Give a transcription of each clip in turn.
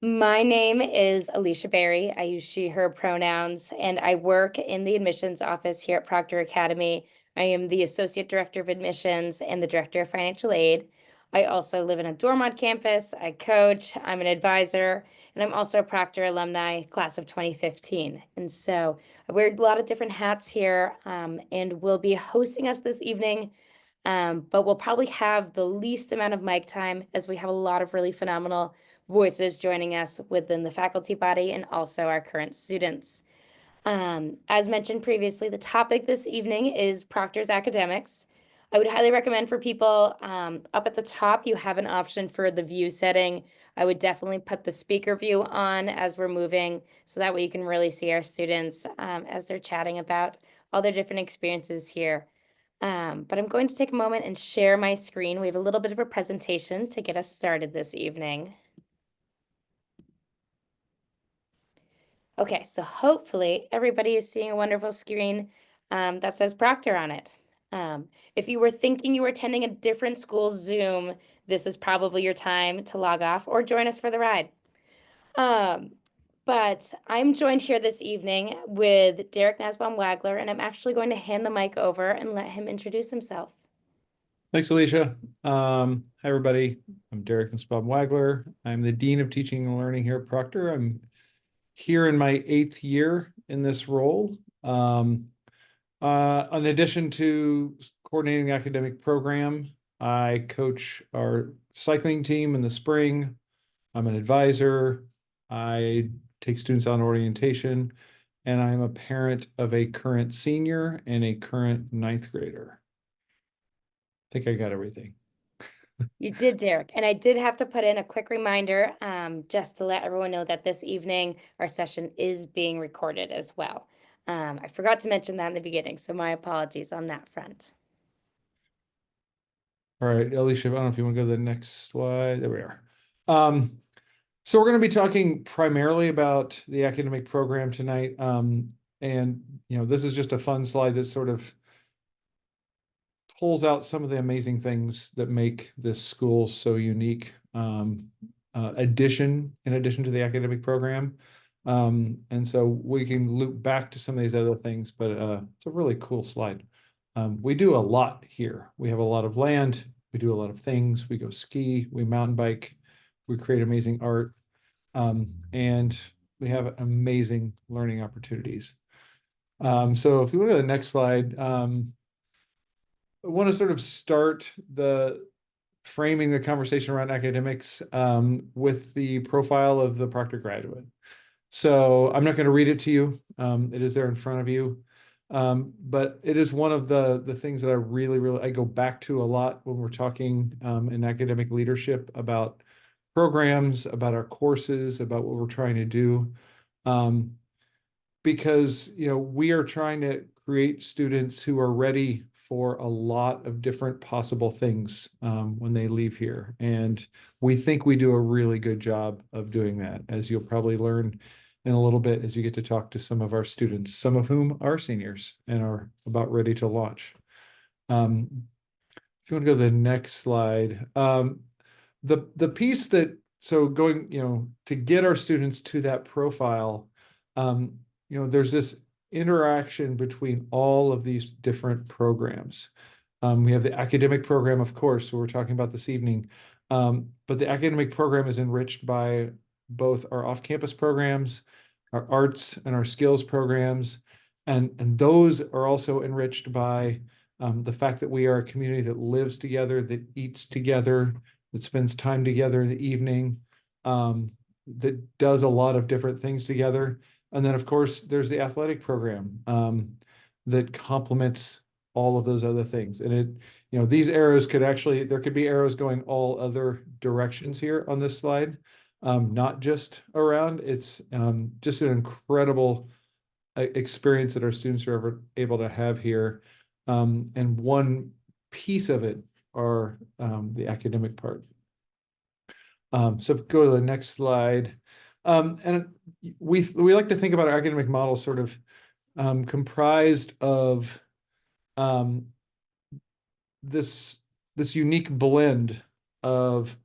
My name is Alicia Berry. I use she, her pronouns, and I work in the admissions office here at Proctor Academy. I am the Associate Director of Admissions and the Director of Financial Aid. I also live in a dorm on campus. I coach, I'm an advisor, and I'm also a Proctor alumni, class of 2015. And so I wear a lot of different hats here, and will be hosting us this evening. But we'll probably have the least amount of mic time as we have a lot of really phenomenal voices joining us within the faculty body and also our current students. As mentioned previously, the topic this evening is Proctor's academics. I would highly recommend for people up at the top, you have an option for the view setting. I would definitely put the speaker view on as we're moving so that way you can really see our students as they're chatting about all their different experiences here. But I'm going to take a moment and share my screen. We have a little bit of a presentation to get us started this evening. Okay, so hopefully everybody is seeing a wonderful screen that says Proctor on it. If you were thinking you were attending a different school's Zoom, this is probably your time to log off or join us for the ride. But I'm joined here this evening with Derek Nasbaum-Wagler, and I'm actually going to hand the mic over and let him introduce himself. Thanks, Alicia. Hi, everybody. I'm Derek Nussbaum-Wagler. I'm the Dean of Teaching and Learning here at Proctor. I'm here in my 8th year in this role. In addition to coordinating the academic program, I coach our cycling team in the spring. I'm an advisor. I take students on orientation, and I'm a parent of a current senior and a current 9th grader. I think I got everything. You did, Derek. And I did have to put in a quick reminder just to let everyone know that this evening our session is being recorded as well. I forgot to mention that in the beginning, so my apologies on that front. All right, Alicia, I don't know if you want to go to the next slide. There we are. So we're going to be talking primarily about the academic program tonight. And, this is just a fun slide that sort of pulls out some of the amazing things that make this school so unique. In addition to the academic program. And so we can loop back to some of these other things, but it's a really cool slide. We do a lot here. We have a lot of land. We do a lot of things. We go ski, we mountain bike, we create amazing art, and we have amazing learning opportunities. So if you go to the next slide, I want to sort of start framing the conversation around academics with the profile of the Proctor graduate. So I'm not going to read it to you. It is there in front of you. But it is one of the things that I really I go back to a lot when we're talking in academic leadership about programs, about our courses, about what we're trying to do. Because we are trying to create students who are ready for a lot of different possible things when they leave here. And we think we do a really good job of doing that, as you'll probably learn in a little bit as you get to talk to some of our students, some of whom are seniors and are about ready to launch. If you want to go to the next slide, the piece so going, to get our students to that profile, there's this interaction between all of these different programs. We have the academic program, of course, we're talking about this evening, but the academic program is enriched by both our off-campus programs, our arts and our skills programs, and those are also enriched by the fact that we are a community that lives together, that eats together, that spends time together in the evening, that does a lot of different things together. And then, of course, there's the athletic program that complements all of those other things. And these arrows there could be arrows going all other directions here on this slide, not just around. It's just an incredible experience that our students are ever able to have here. And one piece of it are the academic part. So go to the next slide. And we like to think about our academic model sort of comprised of this unique blend of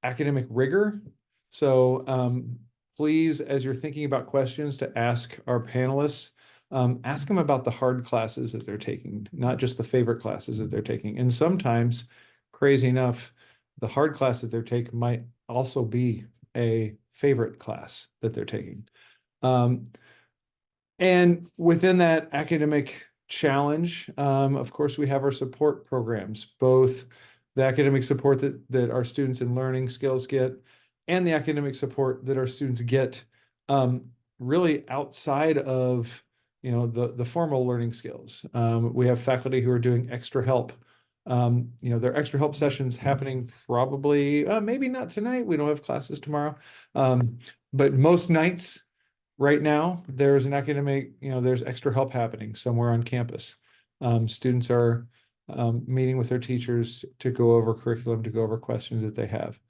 academic rigor. So please, as you're thinking about questions to ask our panelists, ask them about the hard classes that they're taking, not just the favorite classes that they're taking. And sometimes, crazy enough, the hard class that they're taking might also be a favorite class that they're taking. And within that academic challenge, of course, we have our support programs, both the academic support that our students in learning skills get, and the academic support that our students get really outside of the formal learning skills. We have faculty who are doing extra help. There are extra help sessions happening probably, maybe not tonight. We don't have classes tomorrow. But most nights right now, there's an academic, there's extra help happening somewhere on campus. Students are meeting with their teachers to go over curriculum, to go over questions that they have.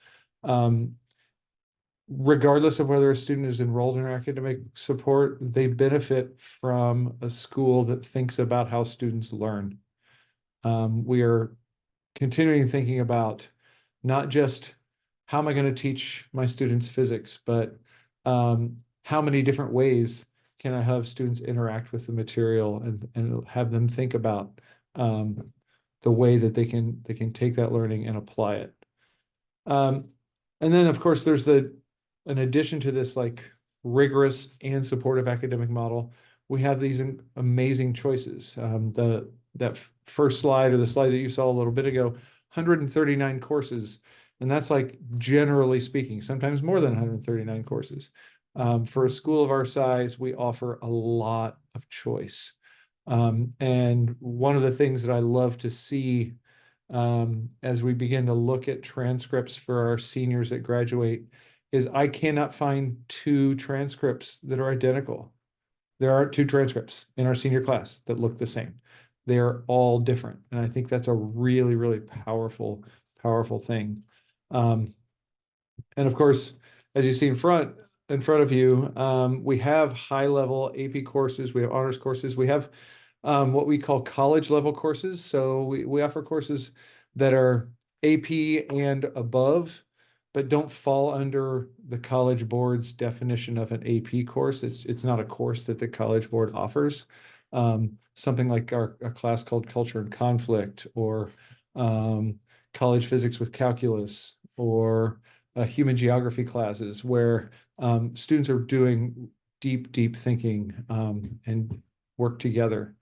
Regardless of whether a student is enrolled in academic support, they benefit from a school that thinks about how students learn. We are continuing thinking about not just how am I going to teach my students physics, but how many different ways can I have students interact with the material and have them think about the way that they can take that learning and apply it. And then of course there's in addition to this like rigorous and supportive academic model, we have these amazing choices. That first slide, or the slide that you saw a little bit ago, 139 courses. And that's like generally speaking, sometimes more than 139 courses. For a school of our size, we offer a lot of choice. And one of the things that I love to see as we begin to look at transcripts for our seniors that graduate is I cannot find two transcripts that are identical. There aren't two transcripts in our senior class that look the same. They're all different. And I think that's a really, really powerful, powerful thing. And of course, as you see in front of you, we have high-level AP courses, we have honors courses, we have what we call college level courses. So we offer courses that are AP and above, but don't fall under the College Board's definition of an AP course. It's not a course that the College Board offers. Something like a class called Culture and Conflict, or college physics with calculus, or human geography classes where students are doing deep thinking and work together.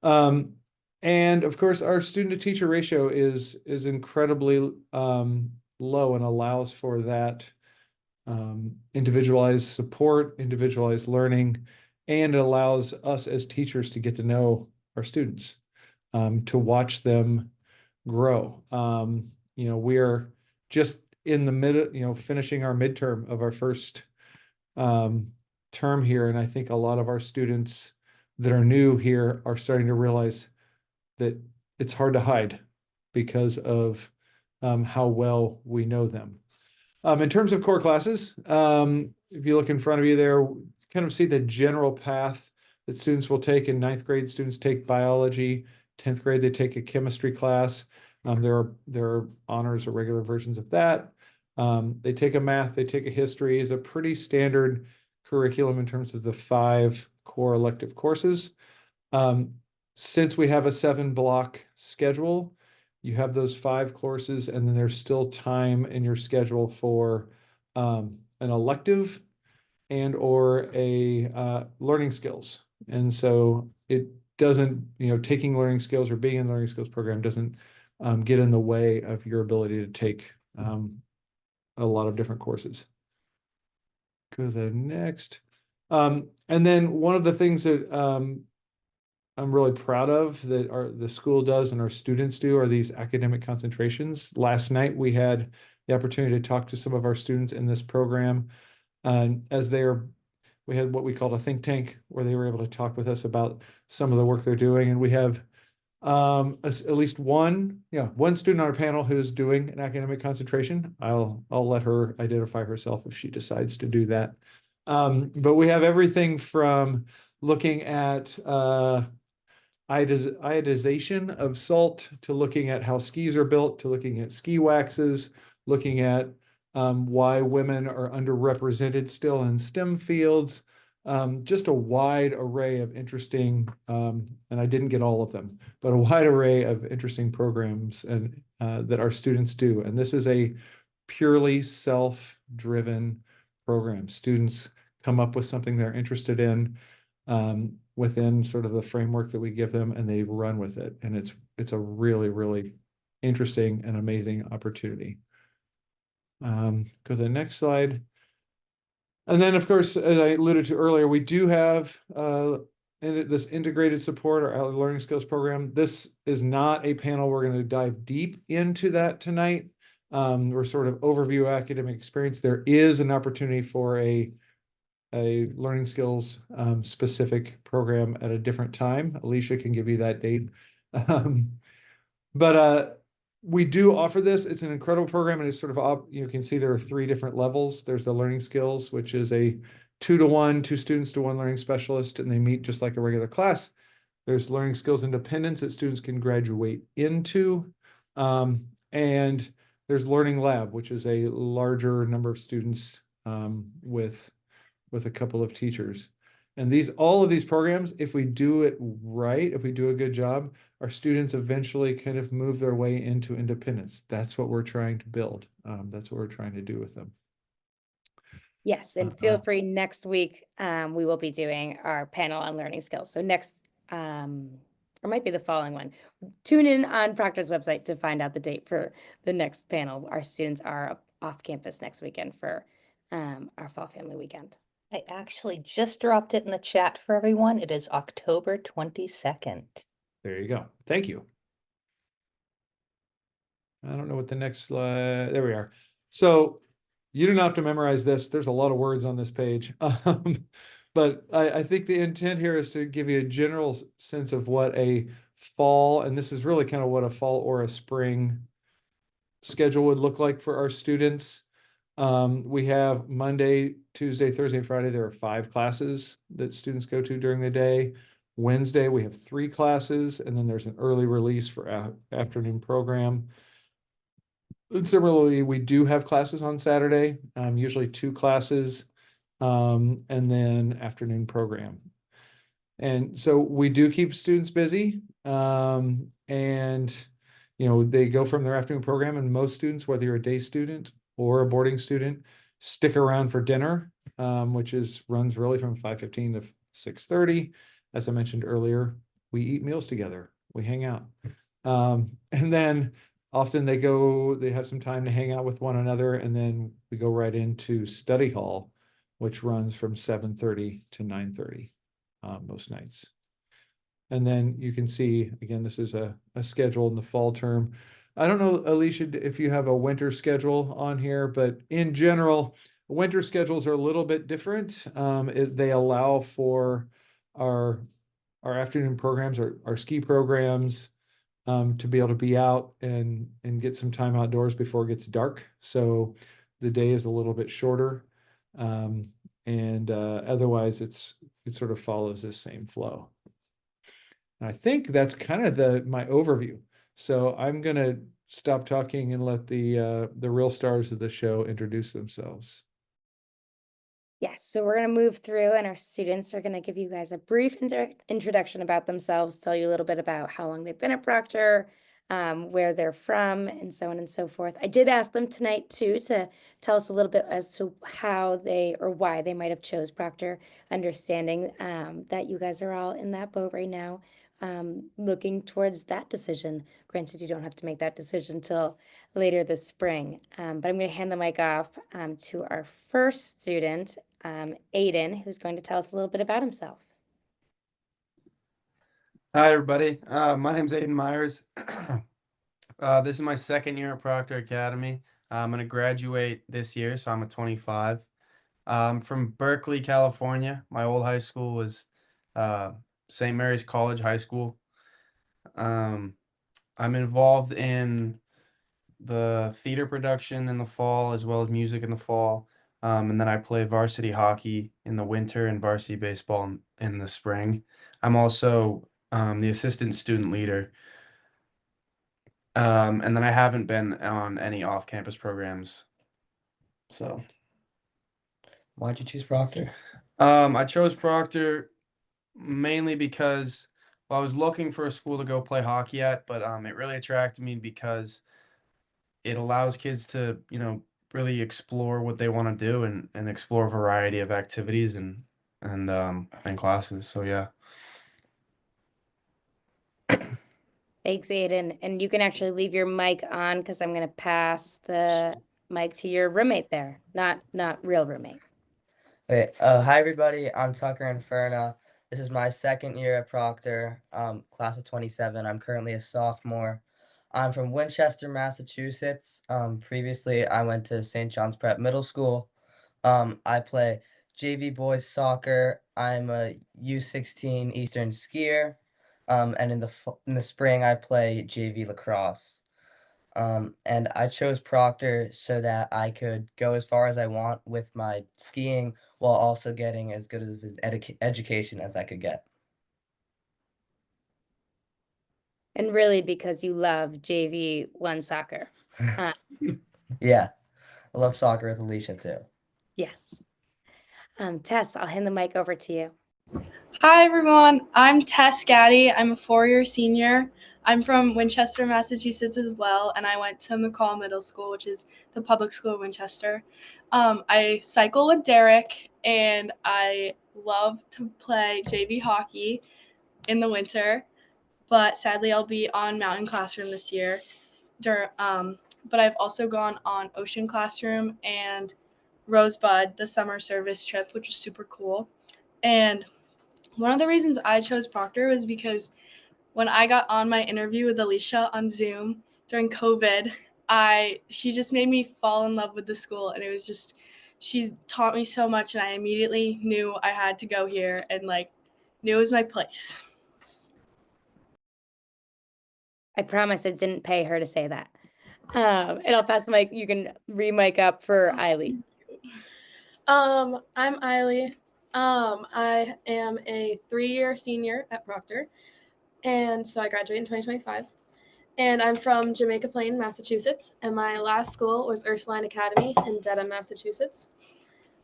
And of course, our student to teacher ratio is incredibly low and allows for that individualized support, individualized learning, and it allows us as teachers to get to know our students, to watch them grow. We are just in the middle, finishing our midterm of our first term here, and I think a lot of our students that are new here are starting to realize that it's hard to hide because of how well we know them. In terms of core classes, if you look in front of you there, kind of see the general path that students will take. In ninth grade, students take biology. 10th grade, they take a chemistry class. There are honors or regular versions of that. They take a math, they take a history. Is a pretty standard curriculum in terms of the 5 core elective courses. Since we have a 7-block schedule, you have those 5 courses, and then there's still time in your schedule for an elective and or a learning skills. And so it doesn't, taking learning skills or being in the learning skills program doesn't get in the way of your ability to take a lot of different courses. Go to the next. And then one of the things that I'm really proud of that the school does and our students do are these academic concentrations. Last night, we had the opportunity to talk to some of our students in this program. We had what we called a think tank, where they were able to talk with us about some of the work they're doing. And we have at least one student on our panel who's doing an academic concentration. I'll let her identify herself if she decides to do that. But we have everything from looking at iodization of salt, to looking at how skis are built, to looking at ski waxes, looking at why women are underrepresented still in STEM fields, just a wide array of interesting, and I didn't get all of them, but a wide array of interesting programs and that our students do. And this is a purely self-driven program. Students come up with something they're interested in within sort of the framework that we give them, and they run with it. And it's a really, really interesting and amazing opportunity. Go to the next slide. And then, of course, as I alluded to earlier, we do have this integrated support, our learning skills program. This is not a panel. We're going to dive deep into that tonight. We're sort of overview academic experience. There is an opportunity for a learning skills specific program at a different time. Alicia can give you that date. But we do offer this. It's an incredible program, and it's sort of you can see there are 3 different levels. There's the learning skills, which is a 2-to-1, 2 students to 1 learning specialist, and they meet just like a regular class. There's learning skills independence that students can graduate into. And there's learning lab, which is a larger number of students with a couple of teachers. And all of these programs, if we do it right, if we do a good job, our students eventually kind of move their way into independence. That's what we're trying to build. That's what we're trying to do with them. Yes, and feel free, next week, we will be doing our panel on learning skills. So next, or might be the following one. Tune in on Proctor's website to find out the date for the next panel. Our students are off campus next weekend for our Fall Family Weekend. I actually just dropped it in the chat for everyone. It is October 22nd. There you go. Thank you. I don't know what the next slide, there we are. So you don't have to memorize this. There's a lot of words on this page. But I think the intent here is to give you a general sense of what a fall, and this is really kind of what a fall or a spring schedule would look like for our students. We have Monday, Tuesday, Thursday, and Friday. There are 5 classes that students go to during the day. Wednesday, we have 3 classes, and then there's an early release for afternoon program. And similarly, we do have classes on Saturday, usually 2 classes, and then afternoon program. And so we do keep students busy, and they go from their afternoon program, and most students, whether you're a day student or a boarding student, stick around for dinner, which runs really from 5:15 to 6:30. As I mentioned earlier, we eat meals together, we hang out. And then often they have some time to hang out with one another, and then we go right into study hall, which runs from 7:30 to 9:30 most nights. And then you can see, again, this is a schedule in the fall term. I don't know, Alicia, if you have a winter schedule on here, but in general, winter schedules are a little bit different. They allow for our afternoon programs, our ski programs, to be able to be out and get some time outdoors before it gets dark. So the day is a little bit shorter. And otherwise it sort of follows this same flow. And I think that's kind of my overview. So I'm gonna stop talking and let the real stars of the show introduce themselves. Yes, so we're going to move through, and our students are going to give you guys a brief introduction about themselves, tell you a little bit about how long they've been at Proctor, where they're from, and so on and so forth. I did ask them tonight, too, to tell us a little bit as to how or why they might have chose Proctor, understanding that you guys are all in that boat right now, looking towards that decision. Granted, you don't have to make that decision till later this spring, but I'm going to hand the mic off to our first student, Aiden, who's going to tell us a little bit about himself. Hi, everybody. My name's Aiden Myers. This is my second year at Proctor Academy. I'm going to graduate this year, so I'm a 25. I'm from Berkeley, California. My old high school was St. Mary's College High School. I'm involved in the theater production in the fall as well as music in the fall. And then I play varsity hockey in the winter and varsity baseball in the spring. I'm also the assistant student leader. And then I haven't been on any off-campus programs So Why'd you choose Proctor? I chose Proctor mainly because, well, I was looking for a school to go play hockey at, but it really attracted me because it allows kids to, really explore what they want to do and explore a variety of activities and classes. So yeah. Thanks, Aiden. And you can actually leave your mic on because I'm gonna pass the mic to your roommate there, not real roommate. Okay, hi everybody, I'm Tucker Inferna. This is my second year at Proctor, class of 27. I'm currently a sophomore. I'm from Winchester, Massachusetts. Previously I went to St. John's Prep Middle School. I play JV boys soccer. I'm a U16 Eastern skier. And in the spring I play JV lacrosse. And I chose Proctor so that I could go as far as I want with my skiing while also getting as good of an education as I could get. And really because you love JV1 soccer. Yeah, I love soccer with Alicia too. Yes. Tess, I'll hand the mic over to you. Hi everyone, I'm Tess Gaddy. I'm a four-year senior. I'm from Winchester, Massachusetts as well, and I went to McCall Middle School, which is the public school of Winchester. I cycle with Derek, and I love to play JV hockey in the winter, but sadly I'll be on Mountain Classroom this year. But I've also gone on Ocean Classroom and Rosebud, the summer service trip, which was super cool. And one of the reasons I chose Proctor was because when I got on my interview with Alicia on Zoom during COVID, she just made me fall in love with the school, and it was just, she taught me so much, and I immediately knew I had to go here and knew it was my place. I promise I didn't pay her to say that. And I'll pass the mic. You can re-mic up for Eiley. I'm Eiley. I am a 3-year senior at Proctor, and so I graduate in 2025. And I'm from Jamaica Plain, Massachusetts, and my last school was Ursuline Academy in Dedham, Massachusetts.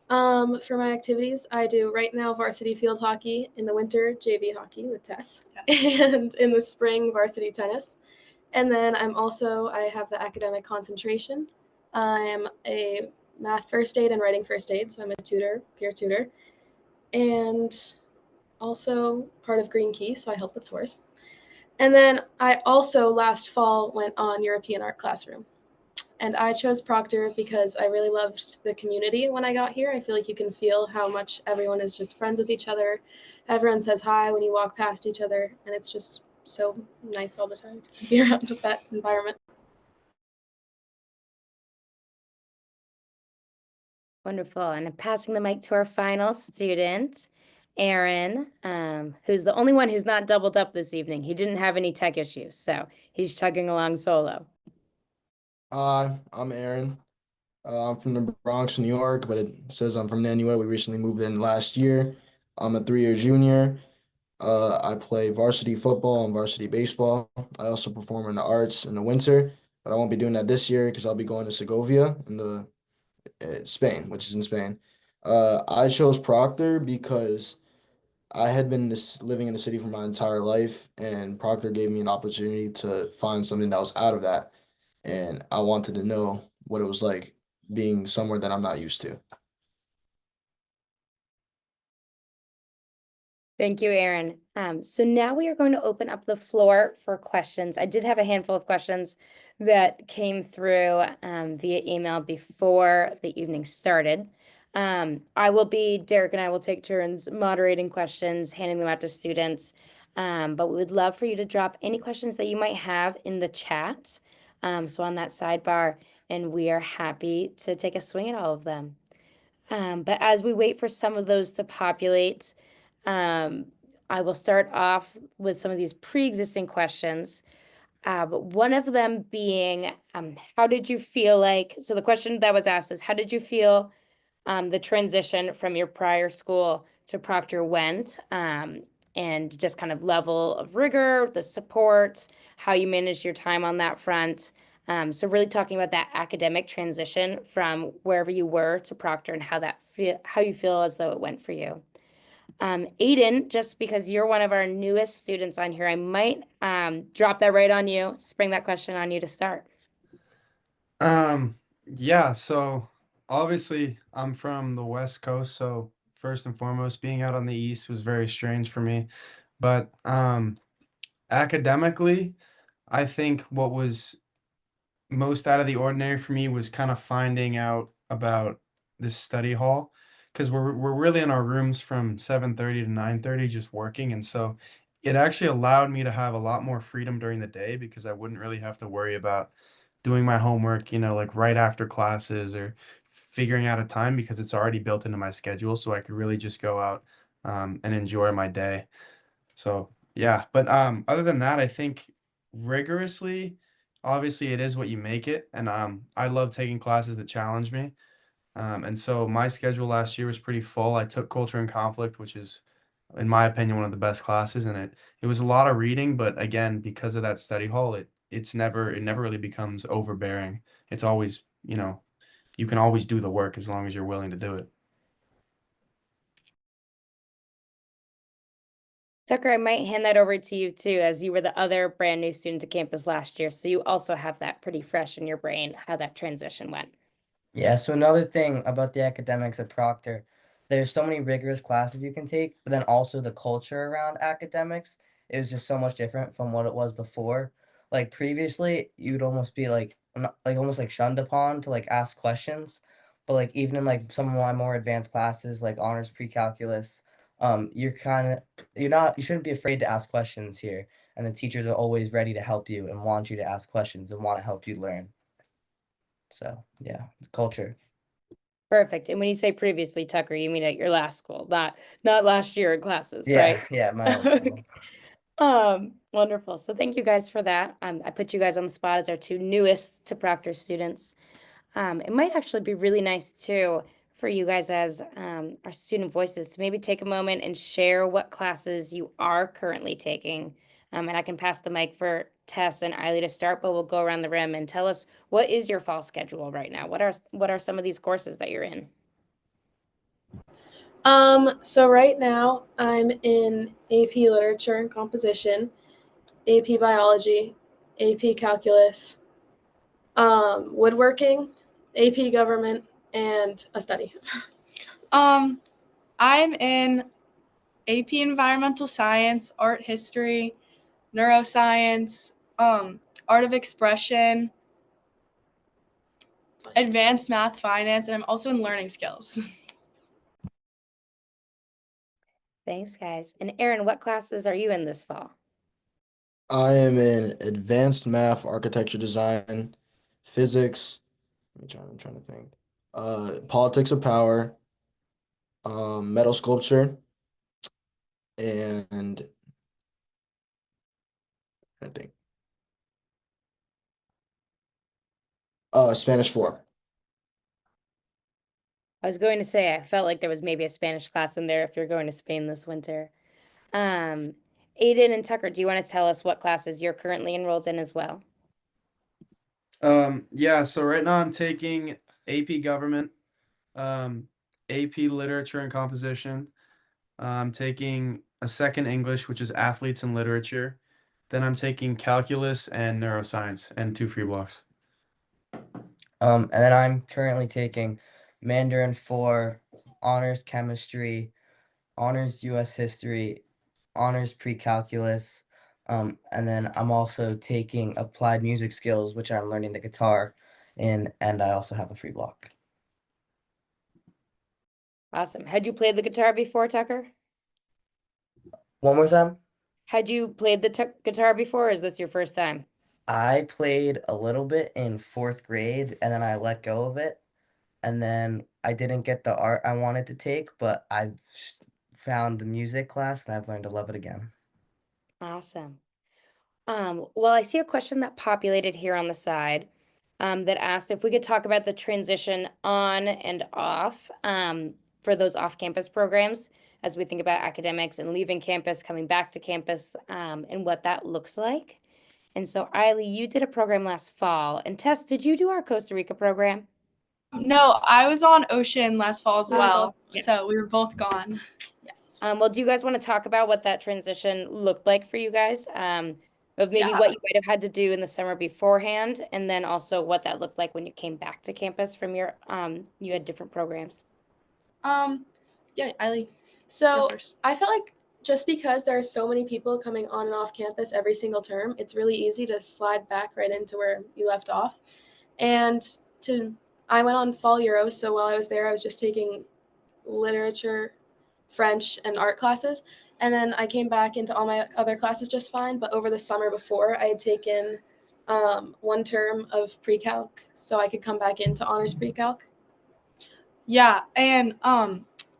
For my activities, I do right now varsity field hockey, in the winter JV hockey with Tess, and in the spring varsity tennis. And then I have the academic concentration. I'm a math first aid and writing first aid, so I'm a tutor, peer tutor, and also part of Green Key, so I help with tours. And then I also last fall went on European Art Classroom. And I chose Proctor because I really loved the community when I got here. I feel like you can feel how much everyone is just friends with each other. Everyone says hi when you walk past each other, and it's just so nice all the time to be around with that environment. Wonderful. And I'm passing the mic to our final student, Aaron, who's the only one who's not doubled up this evening. He didn't have any tech issues, so he's chugging along solo. Hi, I'm Aaron. I'm from the Bronx, New York, but it says I'm from Nanuet. We recently moved in last year. I'm a 3-year junior. I play varsity football and varsity baseball. I also perform in the arts in the winter, but I won't be doing that this year because I'll be going to Segovia in Spain, which is in Spain. I chose Proctor because I had been living in the city for my entire life, and Proctor gave me an opportunity to find something that was out of that. And I wanted to know what it was like being somewhere that I'm not used to. Thank you, Aaron. So now we are going to open up the floor for questions. I did have a handful of questions that came through via email before the evening started. Derek and I will take turns moderating questions, handing them out to students. But we would love for you to drop any questions that you might have in the chat. So on that sidebar, and we are happy to take a swing at all of them. But as we wait for some of those to populate, I will start off with some of these pre-existing questions. But one of them being, how did you feel like, so the question that was asked is, how did you feel the transition from your prior school to Proctor went? And just kind of level of rigor, the support, how you managed your time on that front. So really talking about that academic transition from wherever you were to Proctor and how you feel as though it went for you. Aiden, just because you're one of our newest students on here, I might drop that right on you, spring that question on you to start. Yeah, so obviously I'm from the West Coast, so first and foremost, being out on the East was very strange for me. But academically, I think what was most out of the ordinary for me was kind of finding out about this study hall because we're really in our rooms from 7:30 to 9:30 just working, and so it actually allowed me to have a lot more freedom during the day because I wouldn't really have to worry about doing my homework, like right after classes or figuring out a time because it's already built into my schedule, so I could really just go out and enjoy my day. So yeah, but other than that, I think rigorously, obviously it is what you make it, and I love taking classes that challenge me. And so my schedule last year was pretty full. I took culture and conflict, which is, in my opinion, one of the best classes, and it was a lot of reading, but again, because of that study hall, it never really becomes overbearing. It's always, you can always do the work as long as you're willing to do it. Tucker, I might hand that over to you too, as you were the other brand new student to campus last year. So you also have that pretty fresh in your brain, how that transition went. Yeah, so another thing about the academics at Proctor, there's so many rigorous classes you can take, but then also the culture around academics is just so much different from what it was before. Like previously, you'd almost be like almost like shunned upon to like ask questions, but like even in like some of my more advanced classes, like honors pre-calculus, you shouldn't be afraid to ask questions here, and the teachers are always ready to help you and want you to ask questions and want to help you learn. So yeah, culture. Perfect. And when you say previously, Tucker, you mean at your last school, not last year in classes, Yeah, right? yeah, my old school. Wonderful. So thank you guys for that. I put you guys on the spot as our two newest to Proctor students. It might actually be really nice too for you guys as our student voices to maybe take a moment and share what classes you are currently taking. And I can pass the mic for Tess and Eiley to start, but we'll go around the rim and tell us what is your fall schedule right now? What are some of these courses that you're in? So right now I'm in AP Literature and Composition, AP Biology, AP Calculus, Woodworking, AP Government, and a study. I'm in AP Environmental Science, Art History, Neuroscience, Art of Expression, Advanced Math Finance, and I'm also in Learning Skills. Thanks, guys. And Aaron, what classes are you in this fall? I am in advanced math, architecture design, physics. I'm trying to think. Politics of power, metal sculpture, and I think Spanish 4. I was going to say, I felt like there was maybe a Spanish class in there if you're going to Spain this winter. Aiden and Tucker, do you want to tell us what classes you're currently enrolled in as well? Yeah, so right now I'm taking AP Government, AP Literature and Composition. I'm taking a second English, which is Athletes and Literature. Then I'm taking Calculus and Neuroscience and 2 free blocks. And then I'm currently taking Mandarin 4, honors chemistry, honors US history, honors pre-calculus. And then I'm also taking applied music skills, which I'm learning the guitar in, and I also have a free block. Awesome. Had you played the guitar before, Tucker? One more time. Had you played the guitar before, or is this your first time? I played a little bit in 4th grade and then I let go of it. And then I didn't get the art I wanted to take, but I've found the music class and I've learned to love it again. Awesome. Well, I see a question that populated here on the side that asked if we could talk about the transition on and off for those off-campus programs as we think about academics and leaving campus, coming back to campus, and what that looks like. And so, Eiley, you did a program last fall. And Tess, did you do our Costa Rica program? No, I was on Ocean last fall as We were well. both- yes. So we were both gone. Yes. Well, do you guys want to talk about what that transition looked like for you guys? Of maybe Yeah. what you might have had to do in the summer beforehand, and then also what that looked like when you came back to campus from your you had different programs. Yeah, Eiley. Go So first. I felt like just because there are so many people coming on and off campus every single term, it's really easy to slide back right into where you left off. And I went on fall Euro, so while I was there, I was just taking literature, French, and art classes. And then I came back into all my other classes just fine. But over the summer before, I had taken one term of pre-calc, so I could come back into honors pre-calc. Yeah, and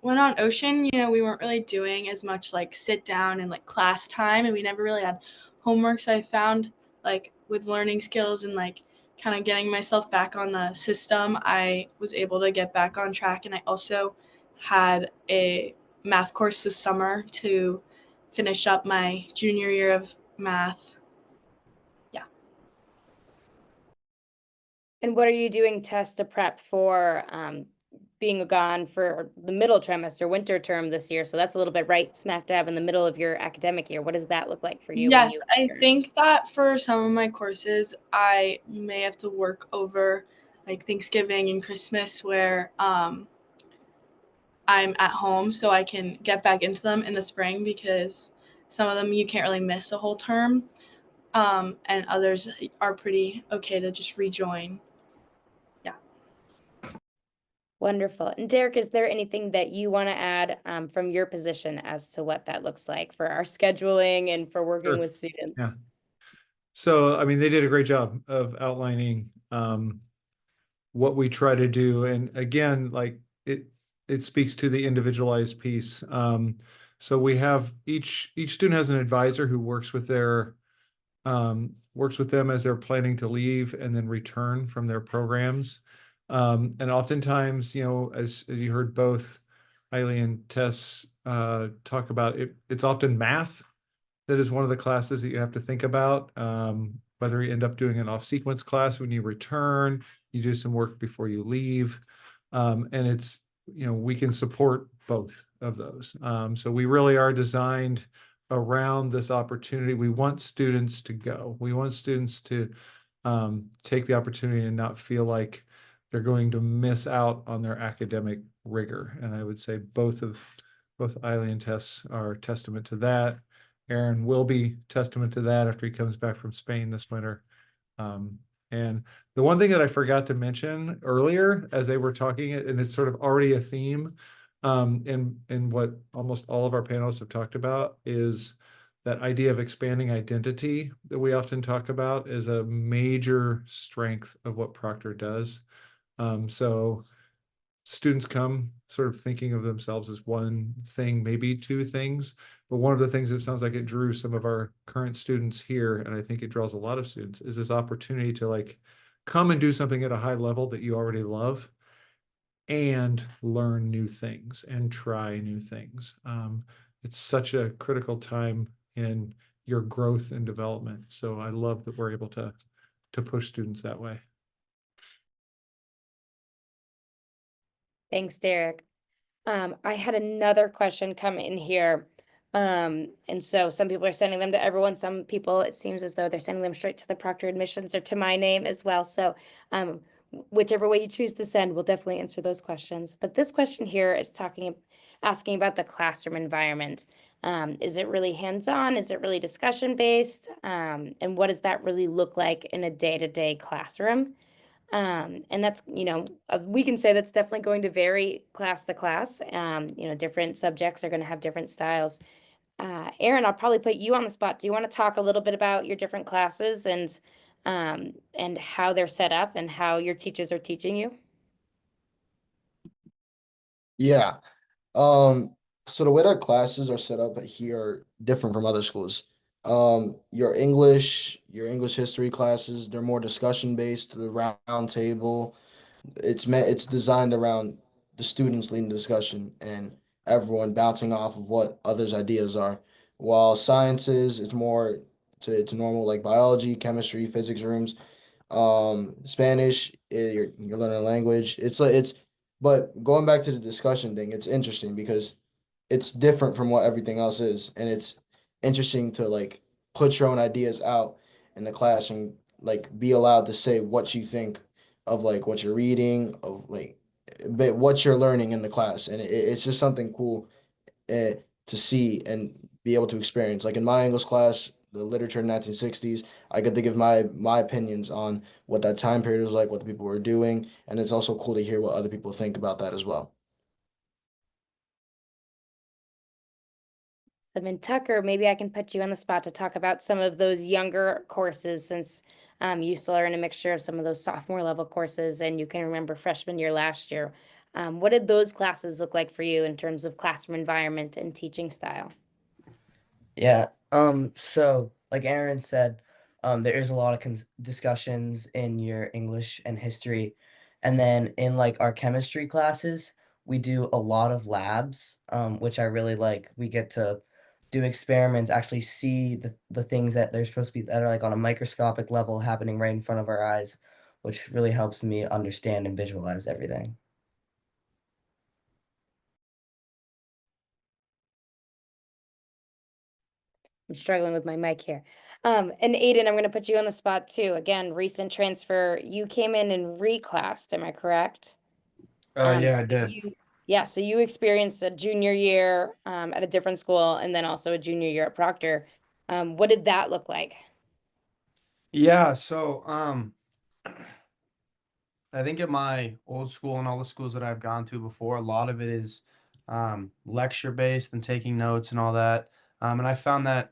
when on Ocean, we weren't really doing as much like sit down and like class time, and we never really had homework. So I found like with learning skills and like kind of getting myself back on the system, I was able to get back on track. And I also had a math course this summer to finish up my junior year of math. And what are you doing, Tess, to prep for being gone for the middle trimester, winter term this year? So that's a little bit right smack dab in the middle of your academic year. What does that look like for you? when Yes, you I return? think that for some of my courses, I may have to work over like Thanksgiving and Christmas where I'm at home so I can get back into them in the spring because some of them you can't really miss a whole term. And others are pretty okay to just rejoin. Wonderful. And Derek, is there anything that you want to add from your position as to what that looks like for our scheduling and for working Sure. with students? Yeah. So, I mean, they did a great job of outlining what we try to do. And again, like it speaks to the individualized piece. So we have each student has an advisor who works with them as they're planning to leave and then return from their programs. And oftentimes, as you heard both Eileen and Tess talk about it, it's often math that is one of the classes that you have to think about. Whether you end up doing an off-sequence class when you return, you do some work before you leave. And it's, we can support both of those. So we really are designed around this opportunity. We want students to go. We want students to take the opportunity and not feel like they're going to miss out on their academic rigor. And I would say both Eileen and Tess are testament to that. Aaron will be testament to that after he comes back from Spain this winter. And the one thing that I forgot to mention earlier as they were talking, and it's sort of already a theme in what almost all of our panelists have talked about, is that idea of expanding identity that we often talk about is a major strength of what Proctor does. So students come sort of thinking of themselves as one thing, maybe two things. But one of the things that sounds like it drew some of our current students here, and I think it draws a lot of students, is this opportunity to like come and do something at a high level that you already love and learn new things and try new things. It's such a critical time in your growth and development. So I love that we're able to push students that way. Thanks, Derek. I had another question come in here. And so some people are sending them to everyone. Some people, it seems as though they're sending them straight to the Proctor admissions or to my name as well. So whichever way you choose to send, we'll definitely answer those questions. But this question here is asking about the classroom environment. Is it really hands-on? Is it really discussion-based? And what does that really look like in a day-to-day classroom? And that's, we can say that's definitely going to vary class to class. Different subjects are going to have different styles. Aaron, I'll probably put you on the spot. Do you want to talk a little bit about your different classes and how they're set up and how your teachers are teaching you? Yeah. So the way that classes are set up here are different from other schools. Your English history classes, they're more discussion based, the round table. It's designed around the students leading the discussion and everyone bouncing off of what others' ideas are. While sciences, it's to normal like biology, chemistry, physics rooms. Spanish, you're learning a language. It's like but going back to the discussion thing, it's interesting because it's different from what everything else is, and it's interesting to like put your own ideas out in the class and like be allowed to say what you think of like what you're reading, of like but what you're learning in the class, and it's just something cool to see and be able to experience. Like in my English class, the literature in 1960s, I get to give my opinions on what that time period was like, what the people were doing, and it's also cool to hear what other people think about that as well. And Tucker, maybe I can put you on the spot to talk about some of those younger courses since you still are in a mixture of some of those sophomore level courses and you can remember freshman year last year. What did those classes look like for you in terms of classroom environment and teaching style? Yeah. So like Aaron said, there is a lot of discussions in your English and history. And then in like our chemistry classes, we do a lot of labs, which I really like. We get to do experiments, actually see the things that they're supposed to be that are like on a microscopic level happening right in front of our eyes, which really helps me understand and visualize everything. I'm struggling with my mic here. And Aiden, I'm going to put you on the spot too. Again, recent transfer. You came in and reclassed, am I correct? Yeah, So I did. so you experienced a junior year at a different school and then also a junior year at Proctor. What did that look like? Yeah, so I think at my old school and all the schools that I've gone to before, a lot of it is lecture based and taking notes and all that. And I found that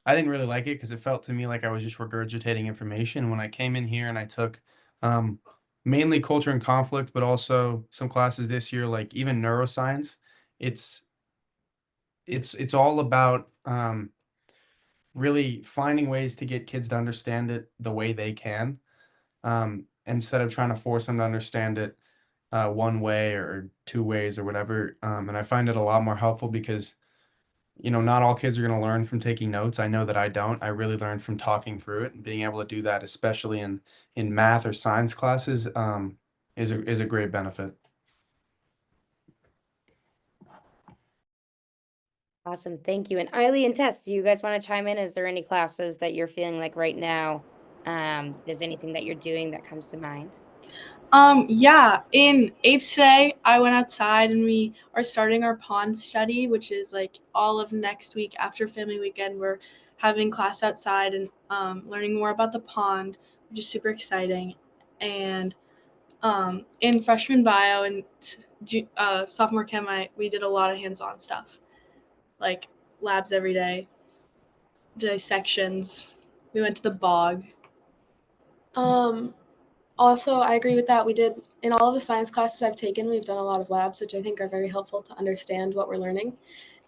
I didn't really like it because it felt to me like I was just regurgitating information. When I came in here and I took um, mainly culture and conflict, but also some classes this year, like even neuroscience, it's it's all about really finding ways to get kids to understand it the way they can, instead of trying to force them to understand it one way or two ways or whatever. And I find it a lot more helpful because, not all kids are going to learn from taking notes. I know that I don't. I really learn from talking through it, and being able to do that, especially in math or science classes, is a great benefit. Awesome, thank you. And Eiley and Tess, do you guys want to chime in? Is there any classes that you're feeling like right now? There's anything that you're doing that comes to mind? Yeah, in apes today, I went outside and we are starting our pond study, which is like all of next week after family weekend. We're having class outside and learning more about the pond, which is super exciting. And in freshman bio and sophomore chem, we did a lot of hands-on stuff, like labs every day, dissections. We went to the bog. Also, I agree with that. We did, in all of the science classes I've taken, we've done a lot of labs, which I think are very helpful to understand what we're learning.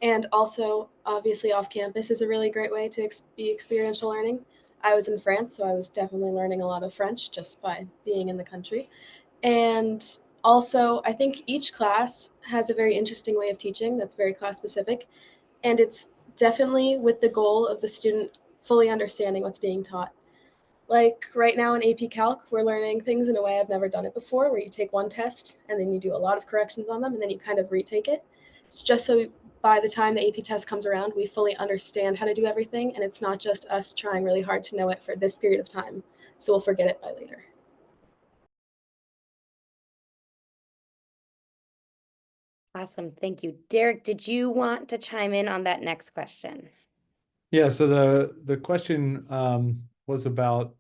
And also, obviously, off campus is a really great way to be experiential learning. I was in France, so I was definitely learning a lot of French just by being in the country. And also, I think each class has a very interesting way of teaching that's very class specific. And it's definitely with the goal of the student fully understanding what's being taught. Like right now in AP Calc, we're learning things in a way I've never done it before, where you take one test and then you do a lot of corrections on them and then you kind of retake it. It's just so by the time the AP test comes around, we fully understand how to do everything, and it's not just us trying really hard to know it for this period of time, so we'll forget it by later. Awesome, thank you. Derek, did you want to chime in on that next question? Yeah, so the question was about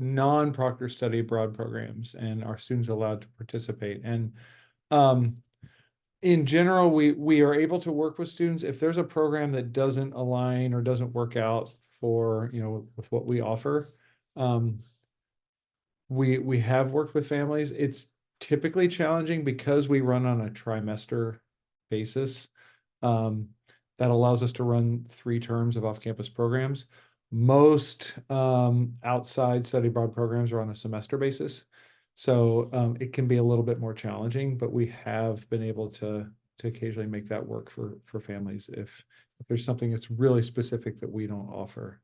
non-Proctor study abroad programs and are students allowed to participate? And in general, we are able to work with students if there's a program that doesn't align or doesn't work out for, with what we offer. We have worked with families. It's typically challenging because we run on a trimester basis. That allows us to run 3 terms of off-campus programs. Most outside study abroad programs are on a semester basis. So it can be a little bit more challenging, but we have been able to occasionally make that work for families if there's something that's really specific that we don't offer.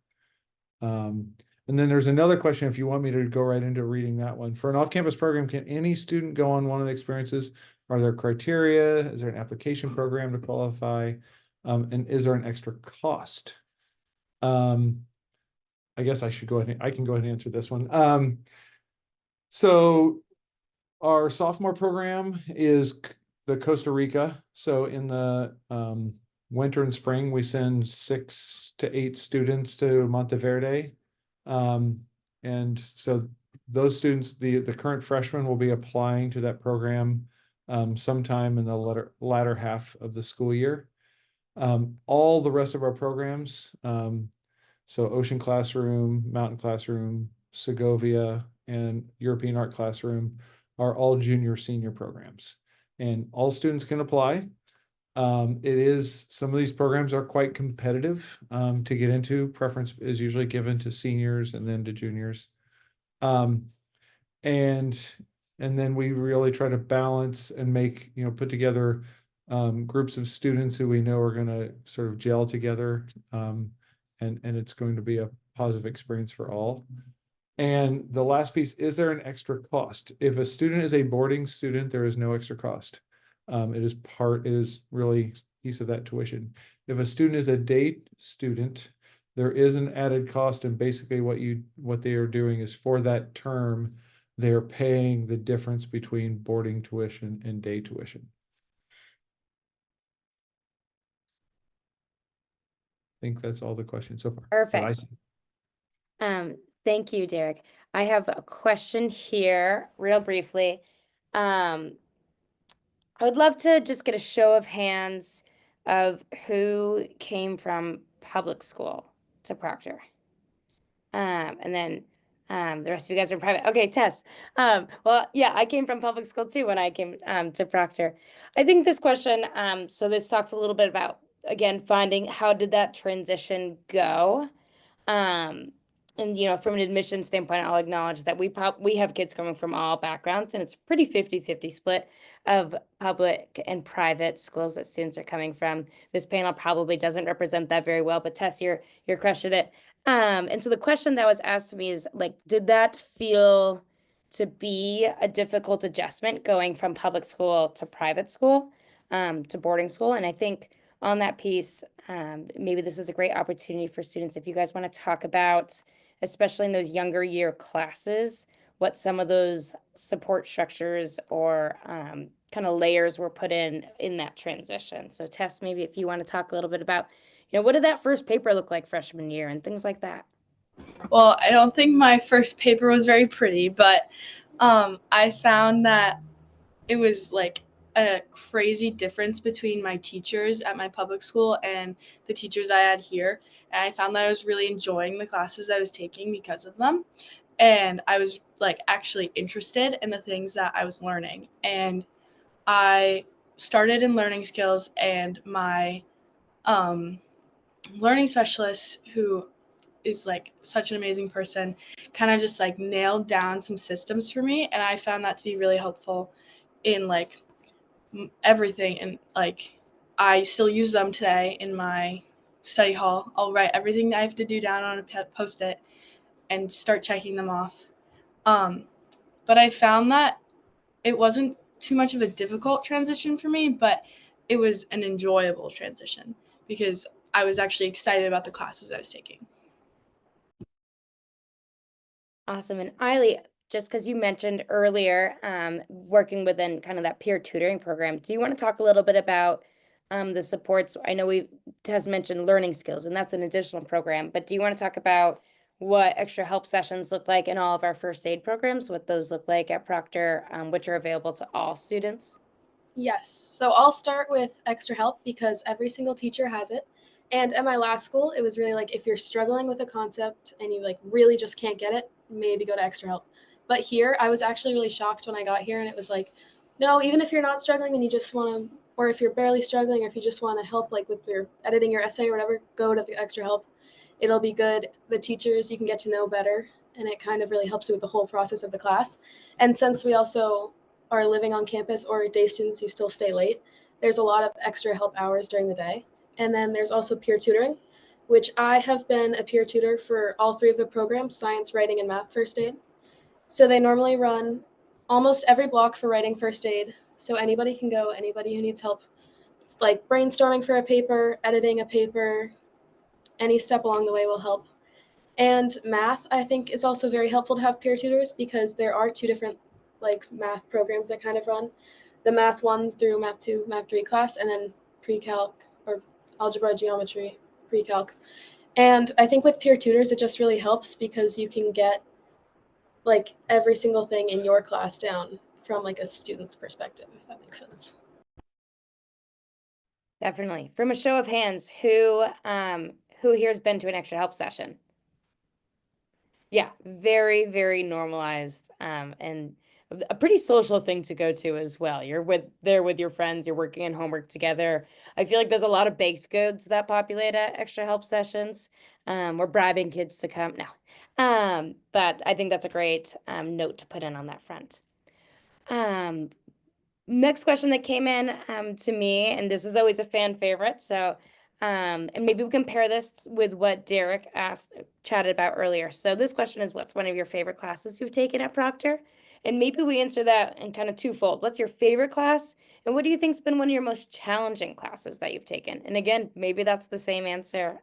And then there's another question, if you want me to go right into reading that one. For an off-campus program, can any student go on one of the experiences? Are there criteria? Is there an application program to qualify? And is there an extra cost? I guess I should go ahead. I can go ahead and answer this one. So our sophomore program is the Costa Rica. So in the winter and spring, we send 6 to 8 students to Monteverde. And so those students, the current freshmen will be applying to that program sometime in the latter half of the school year. All the rest of our programs, so Ocean Classroom, Mountain Classroom, Segovia, and European Art Classroom are all junior senior programs, and all students can apply. Some of these programs are quite competitive to get into. Preference is usually given to seniors and then to juniors. And then we really try to balance and make, put together groups of students who we know are going to sort of gel together. And it's going to be a positive experience for all. And the last piece, is there an extra cost? If a student is a boarding student, there is no extra cost. It is really piece of that tuition. If a student is a day student, there is an added cost, and basically what they are doing is for that term, they are paying the difference between boarding tuition and day tuition. I think that's all the questions so far. Perfect. Thank you, Derek. I have a question here, real briefly. I would love to just get a show of hands of who came from public school to Proctor. And then the rest of you guys are in private. Okay, Tess. Well, yeah, I came from public school too when I came to Proctor. I think this question, so this talks a little bit about, again, finding how did that transition go? And from an admission standpoint, I'll acknowledge that we have kids coming from all backgrounds, and it's pretty 50-50 split of public and private schools that students are coming from. This panel probably doesn't represent that very well, but Tess, you're crushing it. And so the question that was asked to me is, like, did that feel to be a difficult adjustment going from public school to private school, to boarding school? And I think on that piece, maybe this is a great opportunity for students, if you guys want to talk about, especially in those younger year classes, what some of those support structures or kind of layers were put in that transition. So Tess, maybe if you want to talk a little bit about, what did that first paper look like freshman year and things like that? Well, I don't think my first paper was very pretty, but I found that it was like a crazy difference between my teachers at my public school and the teachers I had here. And I found that I was really enjoying the classes I was taking because of them. And I was like actually interested in the things that I was learning. And I started in learning skills, and my learning specialist, who is like such an amazing person, kind of just like nailed down some systems for me. And I found that to be really helpful in like everything. And like, I still use them today in my study hall. I'll write everything I have to do down on a Post-it and start checking them off. But I found that it wasn't too much of a difficult transition for me, but it was an enjoyable transition because I was actually excited about the classes I was taking. Awesome. And Eiley, just because you mentioned earlier working within kind of that peer tutoring program, do you want to talk a little bit about the supports? I know Tess mentioned learning skills, and that's an additional program, but do you want to talk about what extra help sessions look like in all of our first aid programs, what those look like at Proctor, which are available to all students? Yes. So I'll start with extra help because every single teacher has it. And at my last school, it was really like if you're struggling with a concept and you like really just can't get it, maybe go to extra help. But here, I was actually really shocked when I got here, and it was like, no, even if you're not struggling and you just want to, or if you're barely struggling, or if you just want to help like with your editing your essay or whatever, go to the extra help. It'll be good. The teachers you can get to know better, and it kind of really helps you with the whole process of the class. And since we also are living on campus or day students who still stay late, there's a lot of extra help hours during the day. And then there's also peer tutoring. which I have been a peer tutor for all three of the programs, science, writing, and math first aid. So they normally run almost every block for writing first aid. So anybody can go, anybody who needs help, like brainstorming for a paper, editing a paper, any step along the way will help. And math, I think, is also very helpful to have peer tutors because there are two different like math programs that kind of run the math 1 through math 2, math 3 class, and then pre-calc or algebra, geometry, pre-calc. And I think with peer tutors, it just really helps because you can get like every single thing in your class down from like a student's perspective, if that makes sense. Definitely. From a show of hands, who here has been to an extra help session? Yeah, very, very normalized, and a pretty social thing to go to as well. You're there with your friends, you're working on homework together. I feel like there's a lot of baked goods that populate at extra help sessions. We're bribing kids to come now. But I think that's a great note to put in on that front. Next question that came in to me, and this is always a fan favorite. So, and maybe we compare this with what Derek chatted about earlier. So this question is, what's one of your favorite classes you've taken at Proctor? And maybe we answer that in kind of twofold. What's your favorite class? And what do you think's been one of your most challenging classes that you've taken? And again, maybe that's the same answer.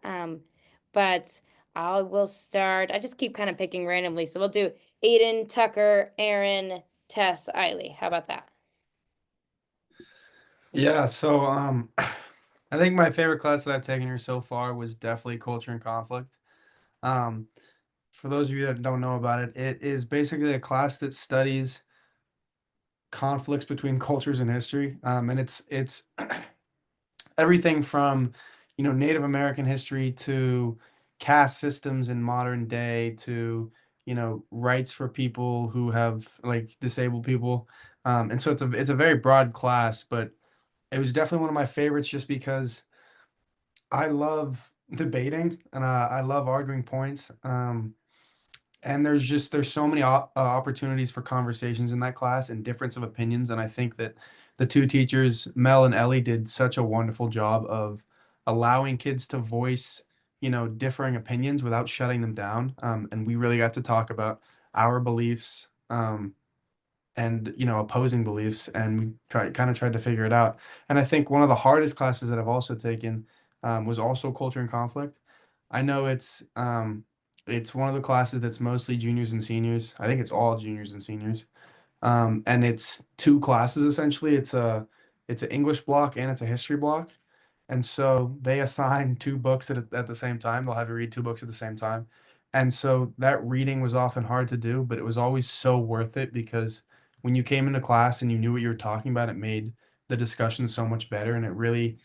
But I will start. I just keep kind of picking randomly. So we'll do Aiden, Tucker, Aaron, Tess, Eiley. How about that? Yeah, so I think my favorite class that I've taken here so far was definitely culture and conflict. Um, for those of you that don't know about it, it is basically a class that studies conflicts between cultures and history. And it's everything from, Native American history to caste systems in modern day to, rights for people who have like disabled people. And so it's a very broad class, but it was definitely one of my favorites just because I love debating and I love arguing points. And there's so many opportunities for conversations in that class and difference of opinions. And I think that the two teachers, Mel and Ellie, did such a wonderful job of allowing kids to voice, differing opinions without shutting them down. And we really got to talk about our beliefs. And opposing beliefs, and we tried to figure it out. And I think one of the hardest classes that I've also taken was also culture and conflict. I know it's one of the classes that's mostly juniors and seniors. I think it's all juniors and seniors. And it's two classes essentially. It's an English block and it's a history block. And so they assign two books at the same time. They'll have you read two books at the same time. And so that reading was often hard to do, but it was always so worth it because when you came into class and you knew what you were talking about, it made the discussion so much better. And it really,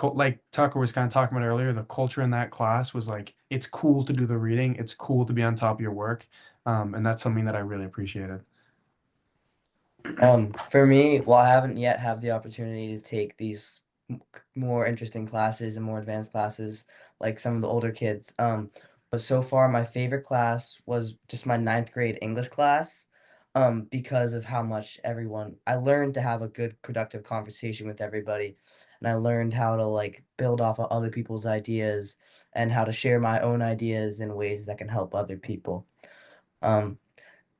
like Tucker was kind of talking about earlier, the culture in that class was like, it's cool to do the reading. It's cool to be on top of your work. And that's something that I really appreciated. For me, while I haven't yet had the opportunity to take these more interesting classes and more advanced classes, like some of the older kids, but so far my favorite class was just my ninth grade English class, because of how much I learned to have a good productive conversation with everybody, and I learned how to like build off of other people's ideas and how to share my own ideas in ways that can help other people. Um,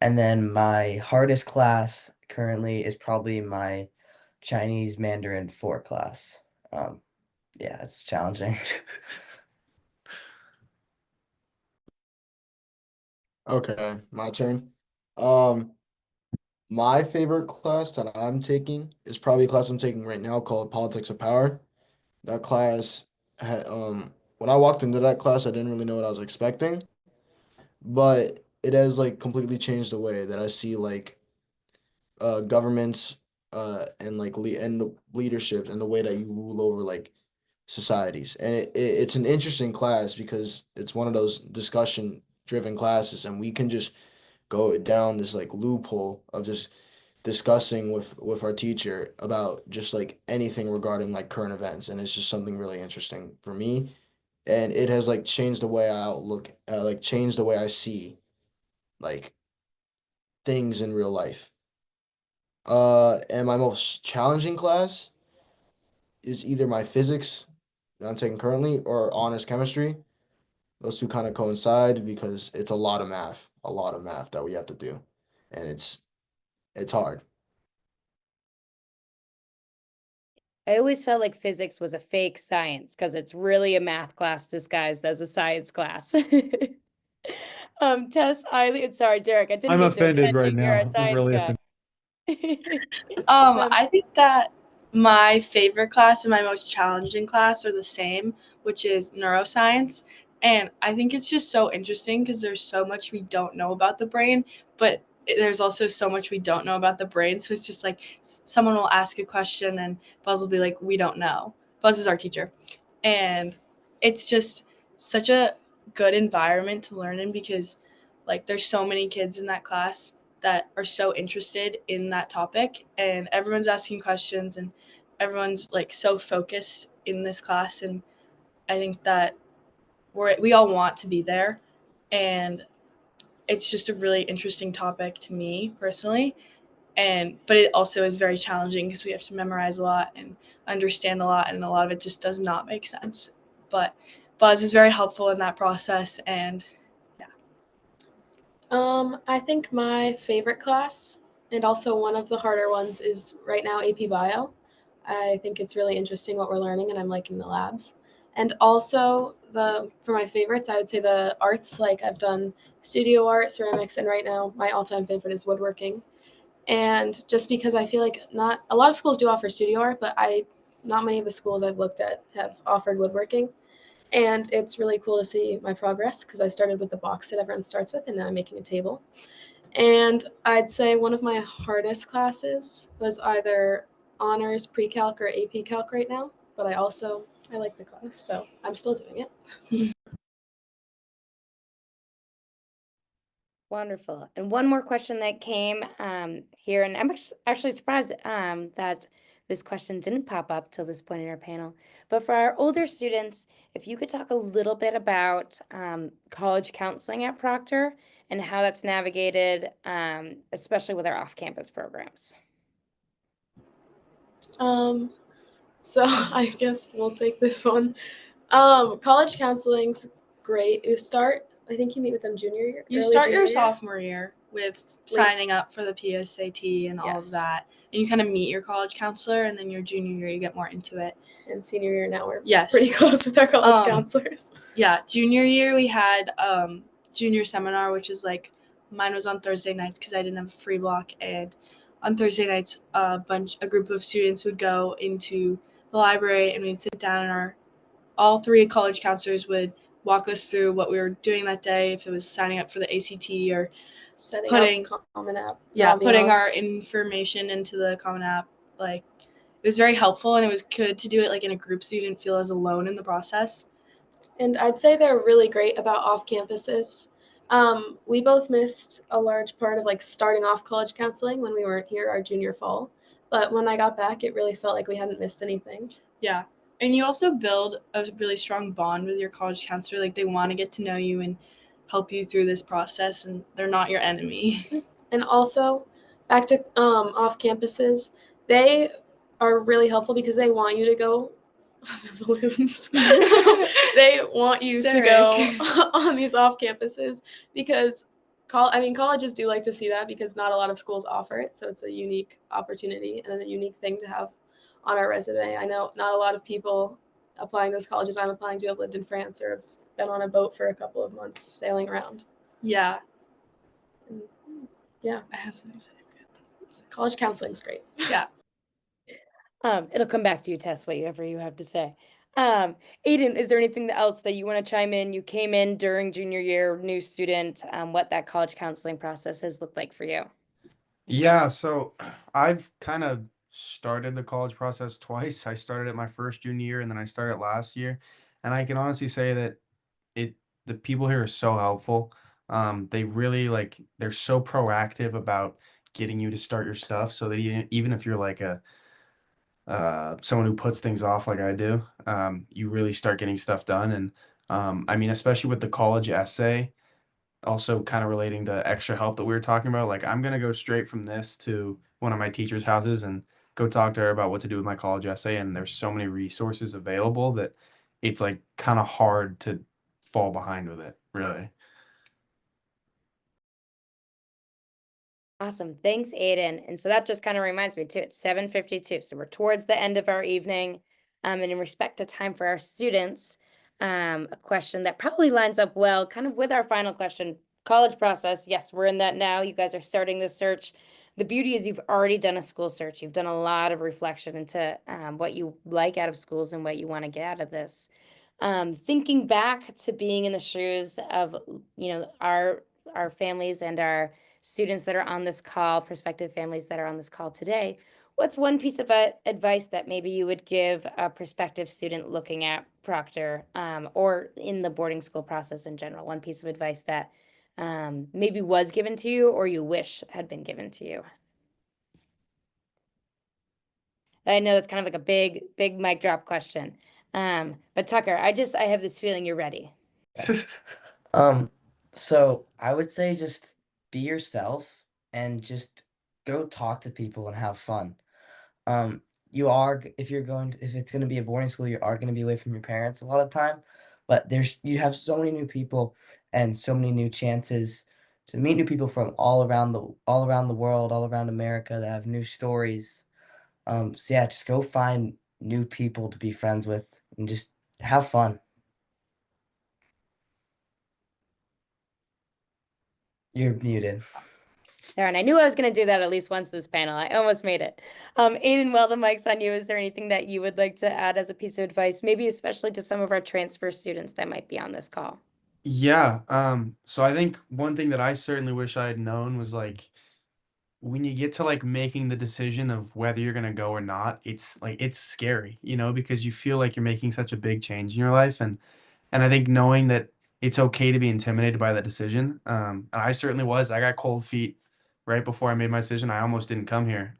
and then my hardest class currently is probably my Chinese Mandarin 4 class. Yeah, it's challenging. Okay, my turn. Um, my favorite class that I'm taking is probably a class I'm taking right now called Politics of Power. That class had when I walked into that class, I didn't really know what I was expecting, but it has like completely changed the way that I see like governments and like leadership and the way that you rule over like societies. And it's an interesting class because it's one of those discussion driven classes and we can just go down this like loophole of just discussing with our teacher about just like anything regarding like current events, and it's just something really interesting for me, and it has like changed the way I outlook like changed the way I see like things in real life. And my most challenging class is either my physics that I'm taking currently or honors chemistry. those two kind of coincide because it's a lot of math that we have to do, and it's hard. I always felt like physics was a fake science because it's really a math class disguised as a science class. Tess, sorry, Derek, I didn't I'm mean to offended offend right you. You're a now. I'm science really guy. offended. I think that my favorite class and my most challenging class are the same, which is neuroscience. And I think it's just so interesting because there's so much we don't know about the brain, but there's also so much we don't know about the brain. So it's just like someone will ask a question and Buzz will be like, we don't know. Buzz is our teacher. And it's just such a good environment to learn in because like there's so many kids in that class that are so interested in that topic, and everyone's asking questions and everyone's like so focused in this class. And I think that we all want to be there, and it's just a really interesting topic to me personally. But it also is very challenging because we have to memorize a lot and understand a lot, and a lot of it just does not make sense. But Buzz is very helpful in that process. And I think my favorite class, and also one of the harder ones, is right now AP Bio. I think it's really interesting what we're learning, and I'm liking the labs. And also for my favorites, I would say the arts. Like I've done studio art, ceramics, and right now my all-time favorite is woodworking. And just because I feel like not a lot of schools do offer studio art, but not many of the schools I've looked at have offered woodworking. And it's really cool to see my progress because I started with the box that everyone starts with, and now I'm making a table. And I'd say one of my hardest classes was either honors pre-calc or AP calc right now, but I like the class, so I'm still doing it. Wonderful. And one more question that came here, and I'm actually surprised that this question didn't pop up till this point in our panel. But for our older students, if you could talk a little bit about college counseling at Proctor and how that's navigated, especially with our off-campus programs. So I guess we'll take this one. College counseling's great. I think you meet with them junior year. you early start junior your year. sophomore year with signing up for the PSAT and all of Yes. that. And you kind of meet your college counselor, and then your junior year you get more into it. And senior year now we're Yes. pretty close with our college counselors. Yeah, junior year we had junior seminar, which is like mine was on Thursday nights because I didn't have a free block, and on Thursday nights a group of students would go into the library and we'd sit down, and all three college counselors would walk us through what we were doing that day, if it was signing up for the ACT or Setting up Common App. putting our ambiance. information into the Common App. Like it was very helpful, and it was good to do it like in a group so you didn't feel as alone in the process. And I'd say they're really great about off campuses. We both missed a large part of like starting off college counseling when we weren't here our junior fall. But when I got back, it really felt like we hadn't missed anything. Yeah. And you also build a really strong bond with your college counselor. Like they want to get to know you and help you through this process, and they're not your enemy. And also, back to off campuses, they are really helpful because they want you to go balloons. They want you to go on these off campuses because colleges do like to see that because not a lot of schools offer it. So it's a unique opportunity and a unique thing to have on our resume. I know not a lot of people applying those colleges I'm applying to have lived in France or have been on a boat for a couple of months sailing around. Yeah. And yeah, I have something to say. college counseling is great. Yeah. It'll come back to you, Tess, whatever you have to say. Aiden, is there anything else that you want to chime in? You came in during junior year, new student, what that college counseling process has looked like for you. Yeah, so I've kind of started the college process twice. I started it my first junior year and then I started last year. And I can honestly say that the people here are so helpful. They really they're so proactive about getting you to start your stuff so that even if you're like someone who puts things off like I do, you really start getting stuff done. And I mean, especially with the college essay, also kind of relating to extra help that we were talking about, like I'm gonna go straight from this to one of my teacher's houses and go talk to her about what to do with my college essay. And there's so many resources available that it's like kind of hard to fall behind with it, really. Awesome. Thanks, Aiden. And so that just kind of reminds me too, it's 7:52. So we're towards the end of our evening. And in respect to time for our students, a question that probably lines up well kind of with our final question. College process. Yes, we're in that now. You guys are starting this search. The beauty is you've already done a school search. You've done a lot of reflection into what you like out of schools and what you want to get out of this. Thinking back to being in the shoes of, our families and our students that are on this call, prospective families that are on this call today, what's one piece of advice that maybe you would give a prospective student looking at Proctor, or in the boarding school process in general? One piece of advice that maybe was given to you or you wish had been given to you. I know that's kind of like a big mic drop question. But Tucker, I have this feeling you're ready. So I would say just be yourself and just go talk to people and have fun. You are if it's gonna be a boarding school, you are gonna be away from your parents a lot of time, but you have so many new people and so many new chances to meet new people from all around the world, all around America that have new stories. So yeah, just go find new people to be friends with and just have fun. You're muted. Darn, I knew I was going to do that at least once this panel. I almost made it. Aiden, while the mic's on you, is there anything that you would like to add as a piece of advice, maybe especially to some of our transfer students that might be on this call? Yeah. So I think one thing that I certainly wish I had known was like when you get to like making the decision of whether you're gonna go or not, it's scary, because you feel like you're making such a big change in your life. And I think knowing that it's okay to be intimidated by that decision. And I certainly was. I got cold feet right before I made my decision. I almost didn't come here.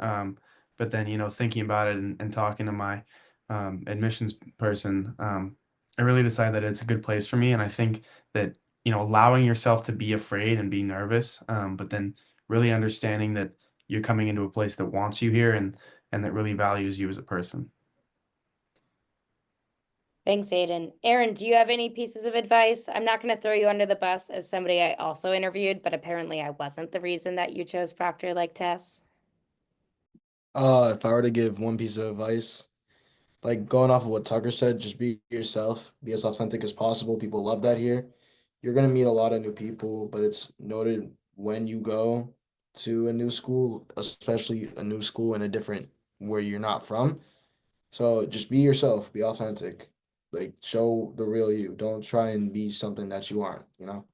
But then, thinking about it and talking to my admissions person, I really decided that it's a good place for me. And I think that, allowing yourself to be afraid and be nervous, but then really understanding that you're coming into a place that wants you here and that really values you as a person. Thanks, Aiden. Aaron, do you have any pieces of advice? I'm not going to throw you under the bus as somebody I also interviewed, but apparently I wasn't the reason that you chose Proctor like Tess. If I were to give one piece of advice, like going off of what Tucker said, just be yourself, be as authentic as possible. People love that here. You're gonna meet a lot of new people, but it's noted when you go to a new school, especially a new school in a different where you're not from. So just be yourself, be authentic. Like show the real you. Don't try and be something that you aren't, you know?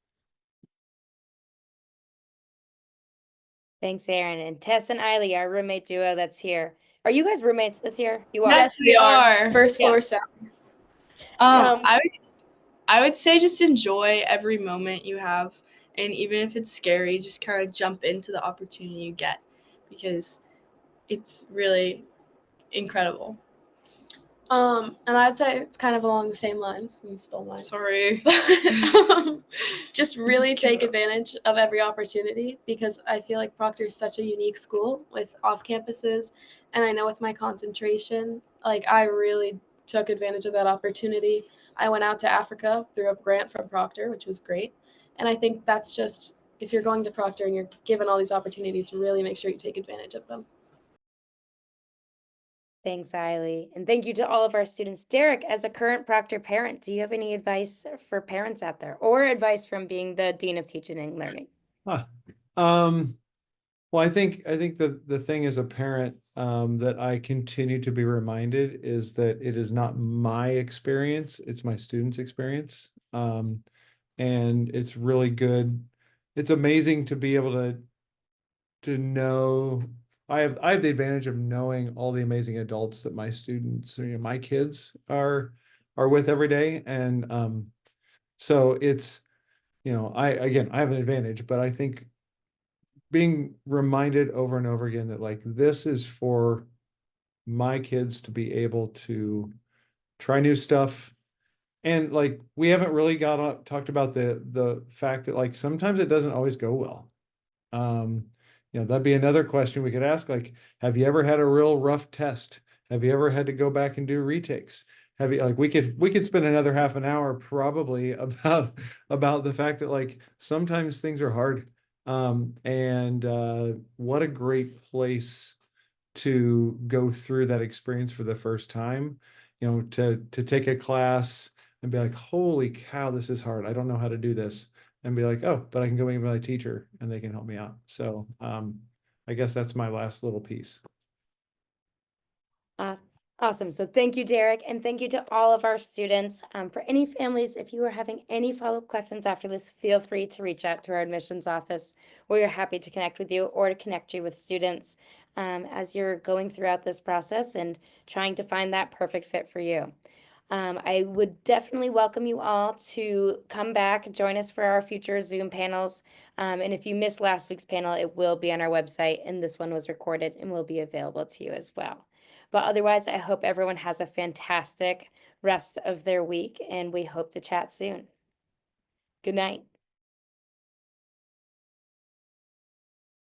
Thanks, Aaron. And Tess and Eiley, our roommate duo that's here. Are you guys roommates this year? You are. Yes, we are. First floor Yes. sound. Um, I would I would say just enjoy every moment you have, and even if it's scary, just kind of jump into the opportunity you get because it's really incredible. And I'd say it's kind of along the same lines. You stole mine. Sorry. Just really Just take kidding. advantage of every opportunity because I feel like Proctor is such a unique school with off campuses. And I know with my concentration, like I really took advantage of that opportunity. I went out to Africa through a grant from Proctor, which was great. And I think that's just, if you're going to Proctor and you're given all these opportunities, really make sure you take advantage of them. Thanks, Eiley. And thank you to all of our students. Derek, as a current Proctor parent, do you have any advice for parents out there or advice from being the Dean of Teaching and Learning? Huh. Well, I think the thing as a parent that I continue to be reminded is that it is not my experience, it's my students' experience. And it's really good. It's amazing to be able to know I have the advantage of knowing all the amazing adults that my students, my kids are with every day. And so it's, I have an advantage, but I think being reminded over and over again that like this is for my kids to be able to try new stuff. And like we haven't really talked about the fact that like sometimes it doesn't always go well. Um, that'd be another question we could ask, like, have you ever had a real rough test? Have you ever had to go back and do retakes? heavy, like we could spend another half an hour probably about the fact that like sometimes things are hard. And what a great place to go through that experience for the first time, to take a class and be like, holy cow, this is hard. I don't know how to do this. And be like, oh, but I can go in with my teacher and they can help me out. So I guess that's my last little piece. Awesome. So thank you, Derek, and thank you to all of our students. For any families, if you are having any follow-up questions after this, feel free to reach out to our admissions office. We are happy to connect with you or to connect you with students as you're going throughout this process and trying to find that perfect fit for you. I would definitely welcome you all to come back, join us for our future Zoom panels. And if you missed last week's panel, it will be on our website, and this one was recorded and will be available to you as well. But otherwise, I hope everyone has a fantastic rest of their week, and we hope to chat soon. Good night.